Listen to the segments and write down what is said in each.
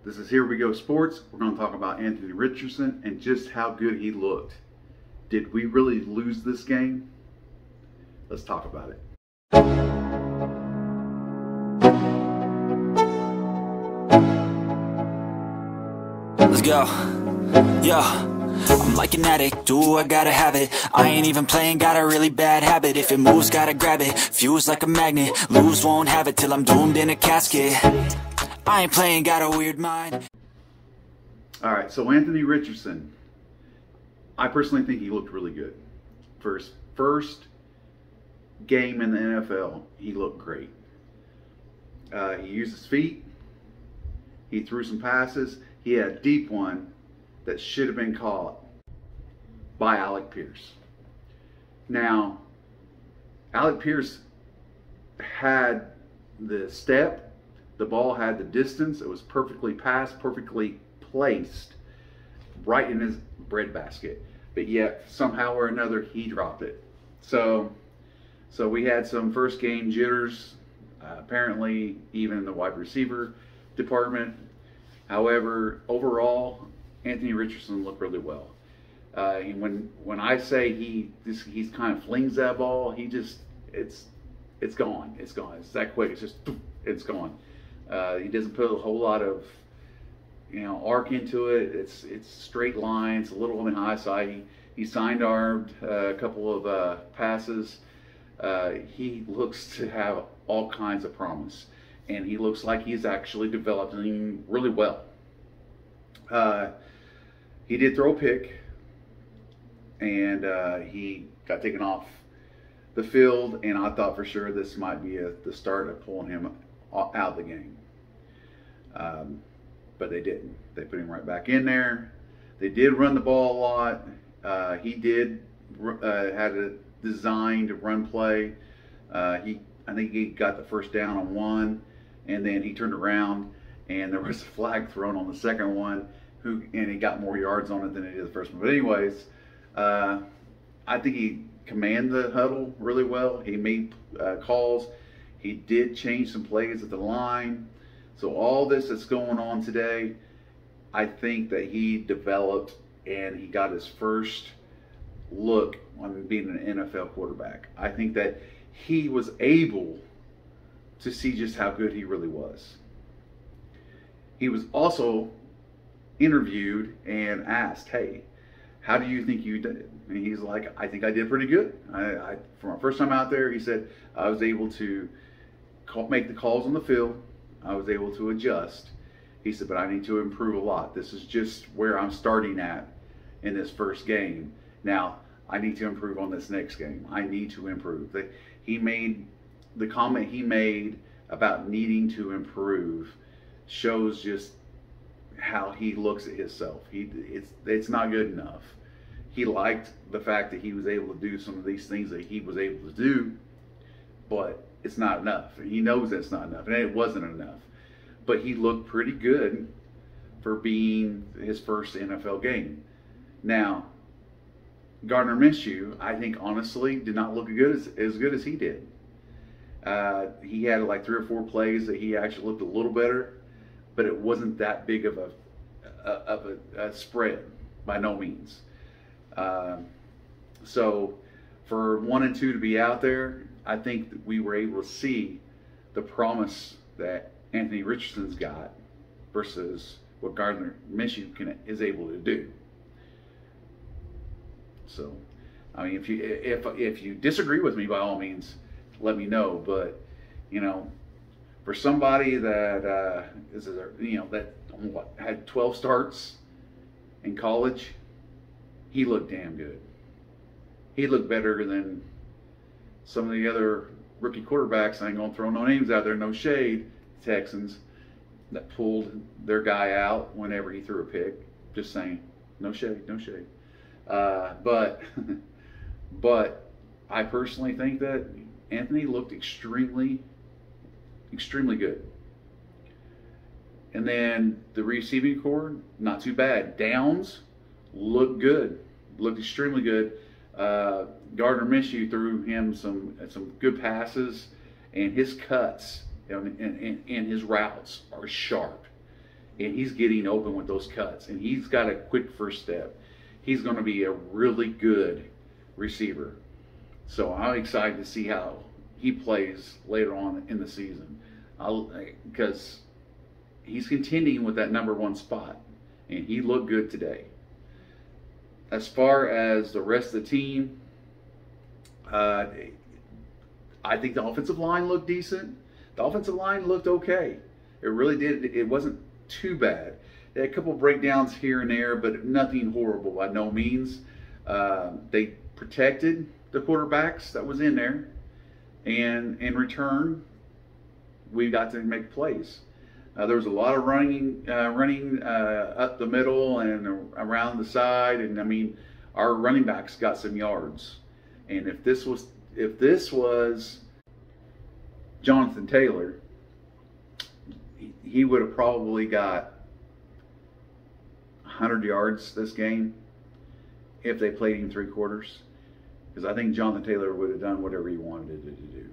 This is Here We Go Sports. We're going to talk about Anthony Richardson and just how good he looked. Did we really lose this game? Let's talk about it. Let's go. Yo, I'm like an addict, do I gotta have it. I ain't even playing, got a really bad habit. If it moves, gotta grab it, fuse like a magnet. Lose, won't have it till I'm doomed in a casket. I ain't playing, got a weird mind. Alright, so Anthony Richardson, I personally think he looked really good. For his first game in the NFL, he looked great. He used his feet, he threw some passes, he had a deep one that should have been caught by Alec Pierce. Now, Alec Pierce had the step, the ball had the distance, it was perfectly passed, perfectly placed, right in his breadbasket. But yet, somehow or another, he dropped it. So we had some first game jitters, apparently even in the wide receiver department. However, overall, Anthony Richardson looked really well. When I say he's kind of flings that ball, it's gone. It's gone. It's that quick. It's gone. He doesn't put a whole lot of arc into it. It's straight lines, a little on the high side. He sidearmed a couple of passes. He looks to have all kinds of promise, and he looks like he's actually developing really well. He did throw a pick, and he got taken off the field, and I thought for sure this might be the start of pulling him out of the game. But they didn't. They put him right back in there. They did run the ball a lot. He did had a designed run play. I think he got the first down on one, and then he turned around and there was a flag thrown on the second one, and he got more yards on it than he did the first one. But anyways, I think he commanded the huddle really well. He made calls. He did change some plays at the line. So all this that's going on today, I think that he developed and he got his first look on being an NFL quarterback. I think that he was able to see just how good he really was. He was also interviewed and asked, hey, how do you think you did? And he's like, I think I did pretty good. For my first time out there, he said, I was able to make the calls on the field. I was able to adjust. He said, but I need to improve a lot. This is just where I'm starting at in this first game. Now, I need to improve on this next game. I need to improve. He made the comment he made about needing to improve shows just how he looks at himself. It's not good enough. He liked the fact that he was able to do some of these things that he was able to do, but it's not enough. He knows that's not enough, and it wasn't enough. But he looked pretty good for being his first NFL game. Now, Gardner Minshew, I think honestly, did not look as good as he did. He had like 3 or 4 plays that he actually looked a little better, but it wasn't that big of a spread by no means. So for 1 and 2 to be out there, I think that we were able to see the promise that Anthony Richardson's got versus what Gardner Minshew is able to do. So, I mean, if you disagree with me, by all means, let me know. But for somebody that had 12 starts in college, he looked damn good. He looked better than some of the other rookie quarterbacks. I ain't gonna throw no names out there, no shade. Texans that pulled their guy out whenever he threw a pick. Just saying, no shade, no shade. But I personally think that Anthony looked extremely good. And then the receiving core, not too bad. Downs looked good, looked extremely good. Gardner Minshew threw him some good passes, and his cuts and his routes are sharp. and he's getting open with those cuts, and he's got a quick first step. He's going to be a really good receiver. So I'm excited to see how he plays later on in the season, because he's contending with that #1 spot, and he looked good today. As far as the rest of the team, I think the offensive line looked decent. The offensive line looked okay. It really did. It wasn't too bad. They had a couple breakdowns here and there, but nothing horrible by no means. They protected the quarterbacks that was in there, and in return, we got to make plays. There was a lot of running up the middle and around the side, and I mean, our running backs got some yards. And if this was Jonathan Taylor, he would have probably got 100 yards this game if they played him 3 quarters, because I think Jonathan Taylor would have done whatever he wanted to do.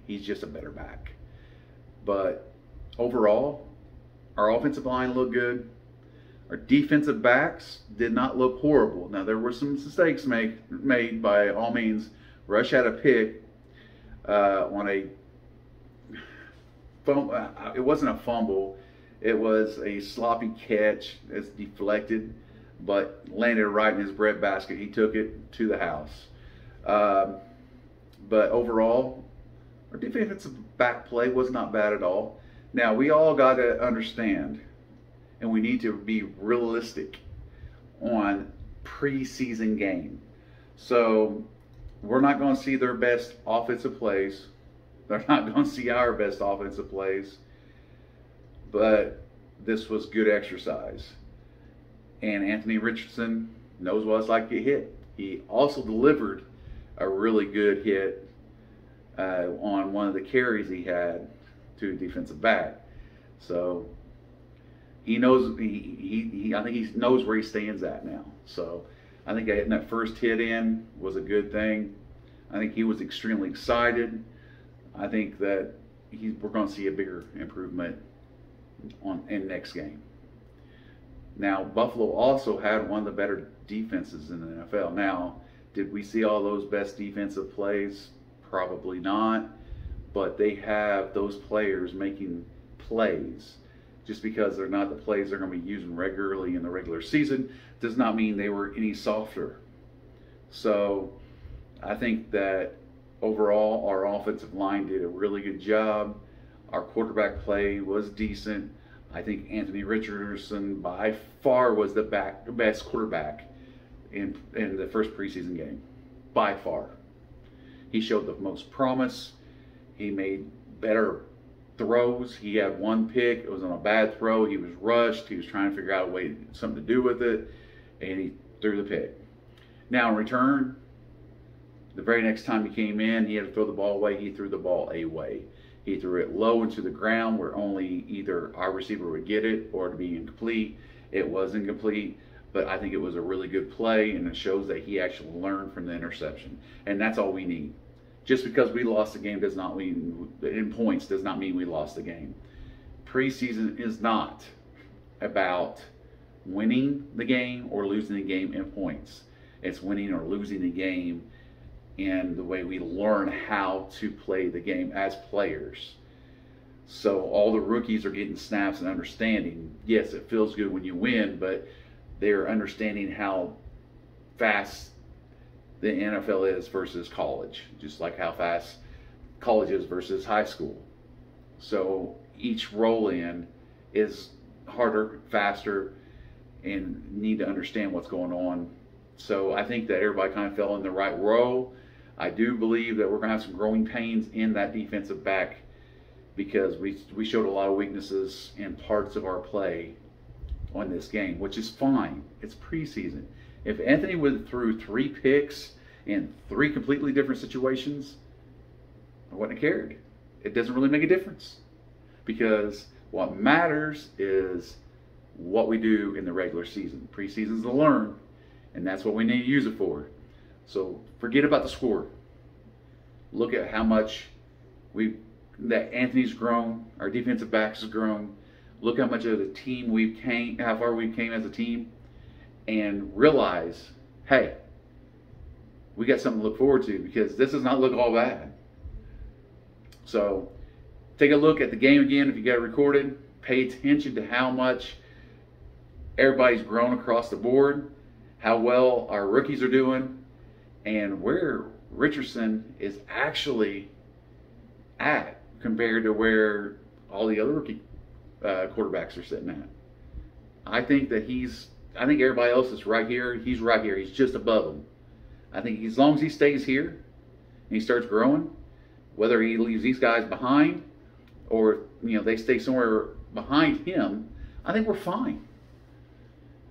He's just a better back. But overall, our offensive line looked good. Our defensive backs did not look horrible. Now, there were some mistakes made by all means. Rush had a pick on a it wasn't a fumble. It was a sloppy catch. It's deflected, but landed right in his breadbasket. He took it to the house. But overall, our defensive back play was not bad at all. Now, we all got to understand, and we need to be realistic on preseason game. So we're not going to see their best offensive plays. They're not going to see our best offensive plays. But this was good exercise. And Anthony Richardson knows what it's like to get hit. He also delivered a really good hit on one of the carries he had to a defensive back. So he knows, I think he knows where he stands at now. So I think getting that first hit in was a good thing. I think he was extremely excited. I think that we're going to see a bigger improvement in next game. Now, Buffalo also had one of the better defenses in the NFL. Now, did we see all those best defensive plays? Probably not. But they have those players making plays. Just because they're not the plays they're going to be using regularly in the regular season does not mean they were any softer. So I think that overall our offensive line did a really good job. Our quarterback play was decent. I think Anthony Richardson by far was the best quarterback in the first preseason game. By far. He showed the most promise. He made better throws. He had one pick. It was on a bad throw. He was rushed. He was trying to figure out a way, something to do with it, and he threw the pick. Now in return, the very next time he came in, he had to throw the ball away. He threw the ball away. He threw it low into the ground where only either our receiver would get it or to be incomplete. It was incomplete, but I think it was a really good play, and it shows that he actually learned from the interception. And that's all we need. Just because we lost the game does not mean, in points, does not mean we lost the game. Preseason is not about winning the game or losing the game in points. It's winning or losing the game in the way we learn how to play the game as players. So all the rookies are getting snaps and understanding. Yes, it feels good when you win, but they're understanding how fast the NFL is versus college, just like how fast college is versus high school. So each roll in is harder, faster, and need to understand what's going on. So I think that everybody kind of fell in the right row. I do believe that we're going to have some growing pains in that defensive back because we showed a lot of weaknesses in parts of our play on this game, which is fine. It's preseason. If Anthony would have threw 3 picks in 3 completely different situations, I wouldn't have cared. It doesn't really make a difference because what matters is what we do in the regular season. Preseason's to learn, and that's what we need to use it for. So forget about the score. Look at how much that Anthony's grown, our defensive backs has grown, look how much of a team how far we came as a team, and realize, hey, we got something to look forward to, because this does not look all bad. So take a look at the game again if you got it recorded. Pay attention to how much everybody's grown across the board, how well our rookies are doing, and where Richardson is actually at compared to where all the other rookie quarterbacks are sitting at. I think everybody else is right here. He's right here. He's just above them. I think as long as he stays here and he starts growing, whether he leaves these guys behind or they stay somewhere behind him, I think we're fine.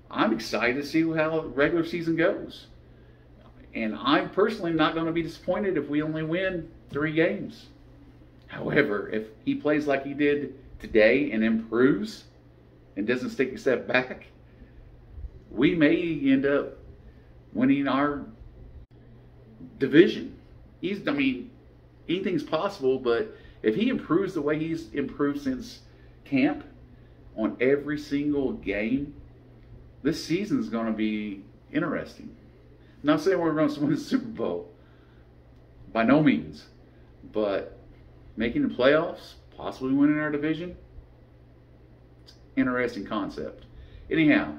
I'm excited to see how the regular season goes. And I'm personally not going to be disappointed if we only win 3 games. However, if he plays like he did today and improves and doesn't take a step back, we may end up winning our division. Anything's possible, but if he improves the way he's improved since camp on every single game, this season's going to be interesting. I'm not saying we're going to win the Super Bowl, by no means, but making the playoffs, possibly winning our division, it's an interesting concept. Anyhow,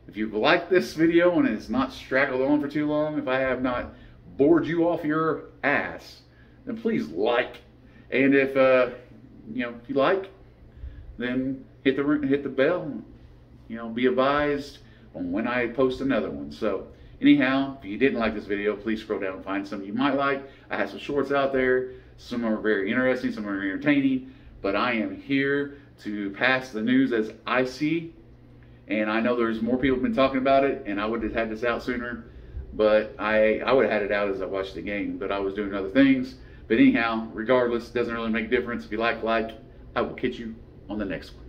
if you've liked this video and it's not straggled on for too long, if I have not bored you off your ass, then please like. And if if you like, then hit the bell. Be advised on when I post another one. So anyhow, if you didn't like this video, please scroll down and find some you might like. I have some shorts out there. Some are very interesting, some are entertaining, but I am here to pass the news as I see. And I know there's more people have been talking about it, and I would have had this out sooner, but I would have had it out as I watched the game, but I was doing other things. But anyhow, regardless, it doesn't really make a difference. If you like, I will catch you on the next one.